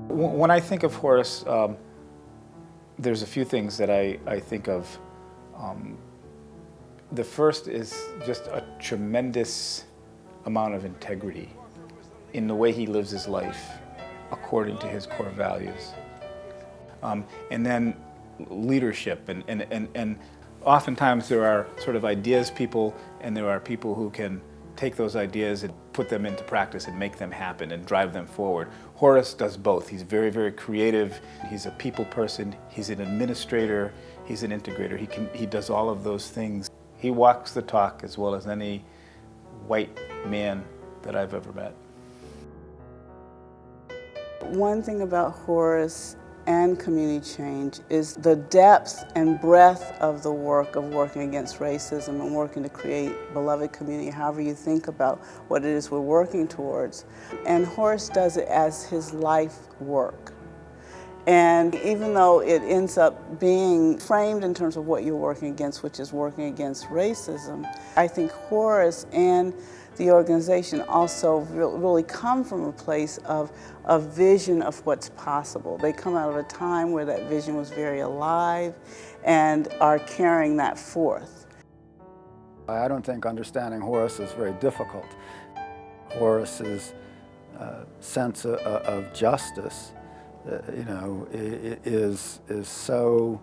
When I think of Horace, there's a few things that I think of. The first is just a tremendous amount of integrity in the way he lives his life according to his core values. And then leadership, and oftentimes there are sort of ideas people, and there are people who can take those ideas and put them into practice and make them happen and drive them forward. Horace does both. He's very, very creative. He's a people person. He's an administrator. He's an integrator. He does all of those things. He walks the talk as well as any white man that I've ever met. One thing about Horace and community change is the depth and breadth of the work of working against racism and working to create beloved community, however you think about what it is we're working towards. And Horace does it as his life work. And even though it ends up being framed in terms of what you're working against, which is working against racism, I think Horace and the organization also really come from a place of a vision of what's possible. They come out of a time where that vision was very alive and are carrying that forth. I don't think understanding Horace is very difficult. Horace's sense of justice, is so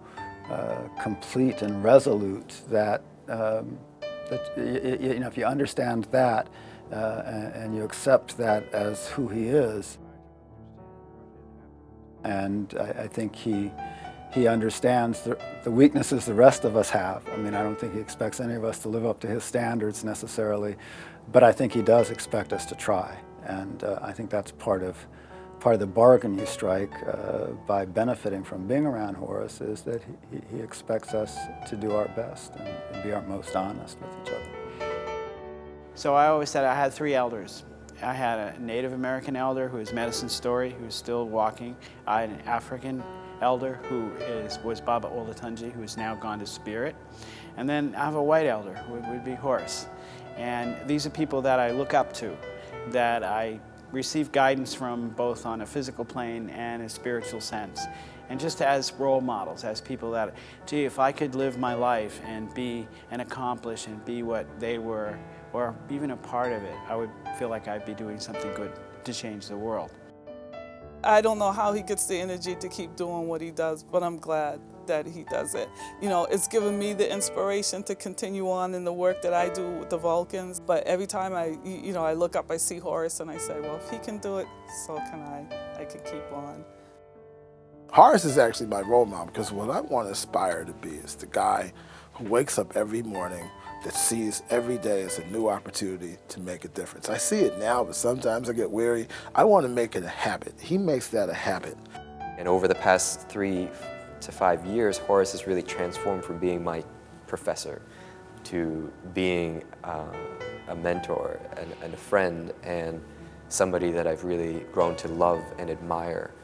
complete and resolute that if you understand that and you accept that as who he is, and I think he understands the weaknesses the rest of us have. I mean, I don't think he expects any of us to live up to his standards necessarily, but I think he does expect us to try, and I think that's part of the bargain you strike by benefiting from being around Horace, is that he expects us to do our best and be our most honest with each other. So I always said I had three elders. I had a Native American elder who is Medicine Story, who's still walking. I had an African elder who was Baba Olatunji, who is now gone to spirit. And then I have a white elder who would be Horace. And these are people that I look up to, that I receive guidance from both on a physical plane and a spiritual sense. And just as role models, as people that, gee, if I could live my life and be and accomplish and be what they were, or even a part of it, I would feel like I'd be doing something good to change the world. I don't know how he gets the energy to keep doing what he does, but I'm glad that he does it. It's given me the inspiration to continue on in the work that I do with the Vulcans. But every time I look up, I see Horace and I say, well, if he can do it, so can I. I can keep on. Horace is actually my role model, because what I want to aspire to be is the guy who wakes up every morning, that sees every day as a new opportunity to make a difference. I see it now, but sometimes I get weary. I want to make it a habit. He makes that a habit. And over the past 3 to 5 years, Horace has really transformed from being my professor to being a mentor and a friend and somebody that I've really grown to love and admire.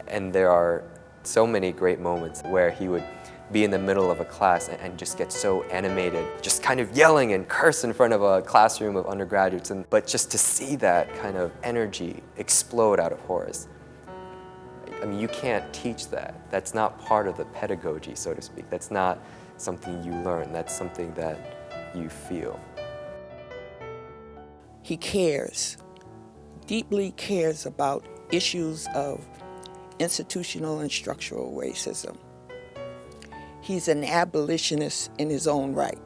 And there are so many great moments where he would be in the middle of a class and just get so animated, just kind of yelling and curse in front of a classroom of undergraduates. But just to see that kind of energy explode out of Horace, I mean, you can't teach that. That's not part of the pedagogy, so to speak. That's not something you learn. That's something that you feel. He cares, deeply cares about issues of institutional and structural racism. He's an abolitionist in his own right.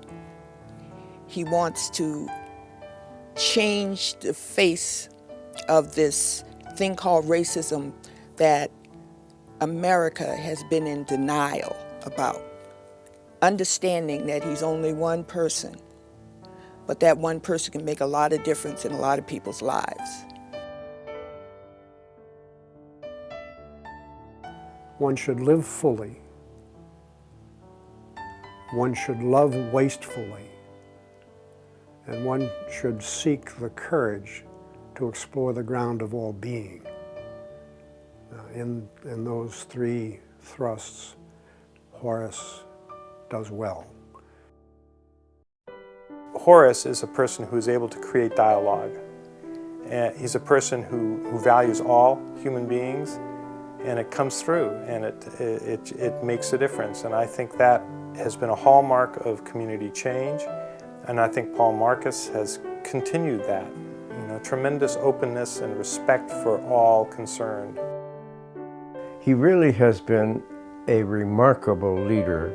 He wants to change the face of this thing called racism that America has been in denial about. Understanding that he's only one person, but that one person can make a lot of difference in a lot of people's lives. One should live fully. One should love wastefully. And one should seek the courage to explore the ground of all being. In those three thrusts, Horace does well. Horace is a person who's able to create dialogue He's a person who values all human beings, and it comes through, and it makes a difference. And I think that has been a hallmark of community change, and I think Paul Marcus has continued that. Tremendous openness and respect for all concerned. He really has been a remarkable leader,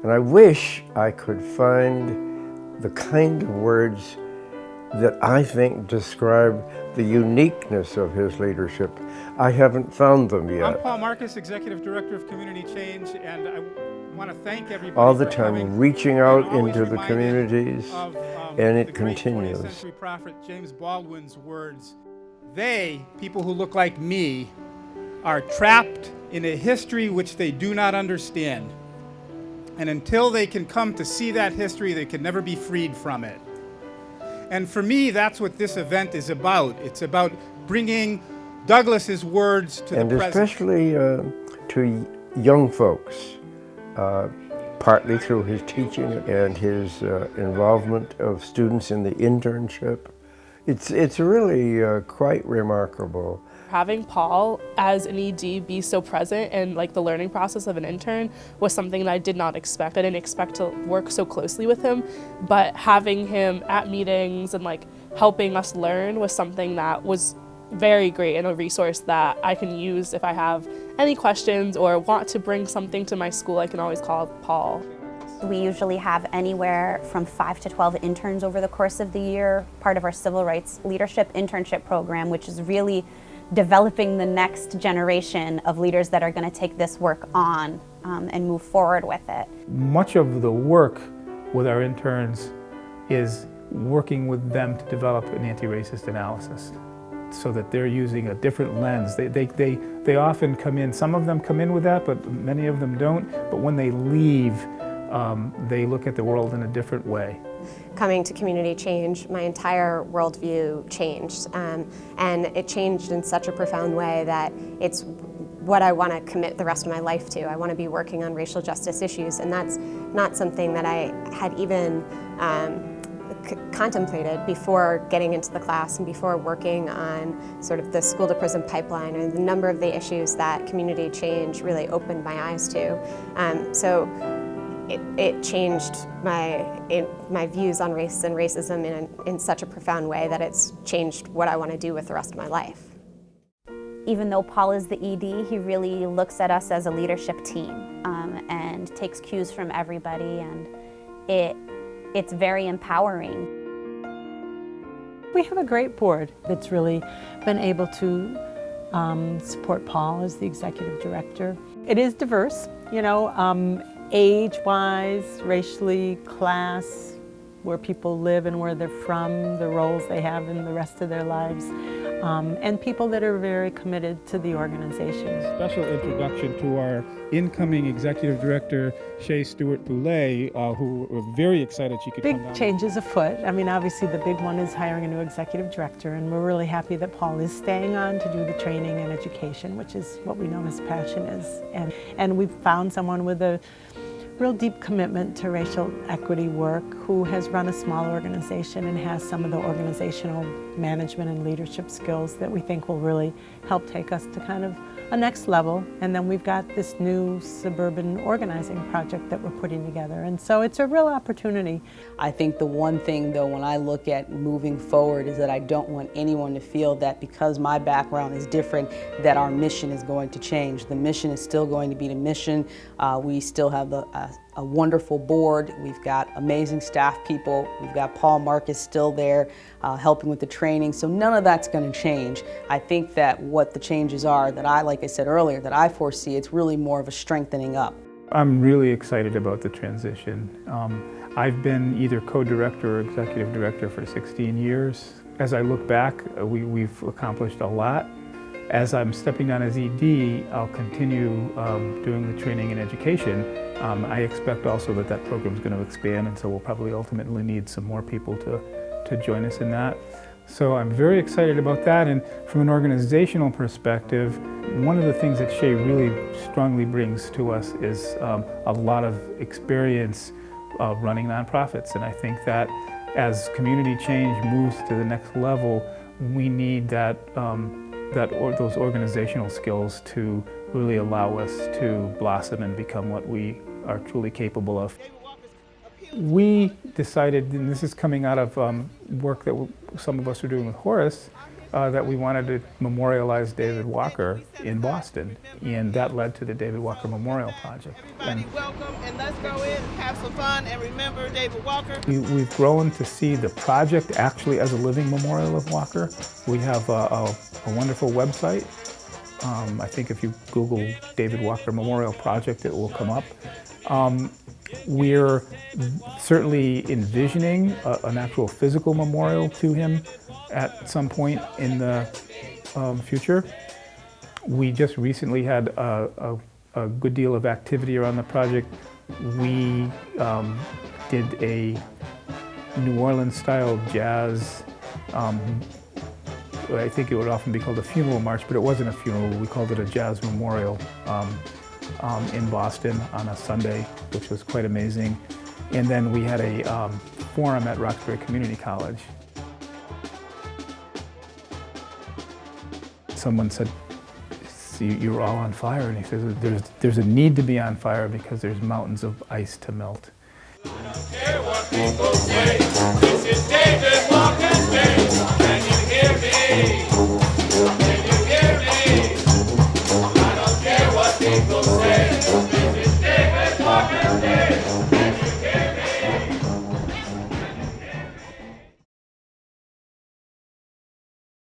and I wish I could find the kind of words that I think describe the uniqueness of his leadership. I haven't found them yet. I'm Paul Marcus, Executive Director of Community Change, and I want to thank everybody all the for time coming. Reaching out I'm always into the reminded communities, of, and it the great continues. 20th century prophet James Baldwin's words. They, people who look like me, are trapped in a history which they do not understand. And until they can come to see that history, they can never be freed from it. And for me, that's what this event is about. It's about bringing Douglas's words to the present. And especially to young folks, partly through his teaching and his involvement of students in the internship. It's really quite remarkable. Having Paul as an ED be so present in the learning process of an intern was something that I did not expect. I didn't expect to work so closely with him, but having him at meetings and helping us learn was something that was very great and a resource that I can use if I have any questions or want to bring something to my school. I can always call Paul. We usually have anywhere from 5 to 12 interns over the course of the year, part of our Civil Rights Leadership Internship Program, which is really developing the next generation of leaders that are going to take this work on and move forward with it. Much of the work with our interns is working with them to develop an anti-racist analysis so that they're using a different lens. They often come in, some of them come in with that, but many of them don't. But when they leave, they look at the world in a different way. Coming to Community Change, my entire worldview changed, and it changed in such a profound way that it's what I want to commit the rest of my life to. I want to be working on racial justice issues, and that's not something that I had even contemplated before getting into the class and before working on sort of the school to prison pipeline and the number of the issues that Community Change really opened my eyes to. So it changed my views on race and racism in such a profound way that it's changed what I want to do with the rest of my life. Even though Paul is the ED, he really looks at us as a leadership team and takes cues from everybody, and it's very empowering. We have a great board that's really been able to support Paul as the executive director. It is diverse, age-wise, racially, class, where people live and where they're from, the roles they have in the rest of their lives, and people that are very committed to the organization. Special introduction to our incoming executive director, Shay Stewart-Boulay, who we're very excited she could come down. Big changes afoot. I mean, obviously the big one is hiring a new executive director, and we're really happy that Paul is staying on to do the training and education, which is what we know his passion is. And we've found someone with a real deep commitment to racial equity work, who has run a small organization and has some of the organizational management and leadership skills that we think will really help take us to kind of a next level. And then we've got this new suburban organizing project that we're putting together. And so it's a real opportunity. I think the one thing, though, when I look at moving forward is that I don't want anyone to feel that because my background is different, that our mission is going to change. The mission is still going to be the mission. We still have a wonderful board. We've got amazing staff people. We've got Paul Marcus still there helping with the training. So none of that's going to change. I think that what the changes are that like I said earlier, that I foresee, it's really more of a strengthening up. I'm really excited about the transition. I've been either co-director or executive director for 16 years. As I look back, we've accomplished a lot. As I'm stepping down as ED, I'll continue doing the training and education. I expect also that program is going to expand, and so we'll probably ultimately need some more people to join us in that. So I'm very excited about that, and from an organizational perspective, one of the things that Shay really strongly brings to us is a lot of experience running nonprofits, and I think that as community change moves to the next level, we need those organizational skills to really allow us to blossom and become what we are truly capable of. We decided, and this is coming out of work that some of us are doing with Horace, that we wanted to memorialize David Walker in Boston, and that led to the David Walker Memorial Project. Welcome, and let's go in and have some fun and remember David Walker. We've grown to see the project actually as a living memorial of Walker. We have a wonderful website. I think if you Google David Walker Memorial Project, it will come up. We're certainly envisioning an actual physical memorial to him at some point in the future. We just recently had a good deal of activity around the project. We did a New Orleans-style jazz, I think it would often be called a funeral march, but it wasn't a funeral. We called it a jazz memorial in Boston on a Sunday, which was quite amazing. And then we had a forum at Roxbury Community College. Someone said, "See, you're all on fire," and he says, there's a need to be on fire because there's mountains of ice to melt. I don't care what people say, this is David Walker's Day. Can you hear me? Can you hear me? I don't care what people say.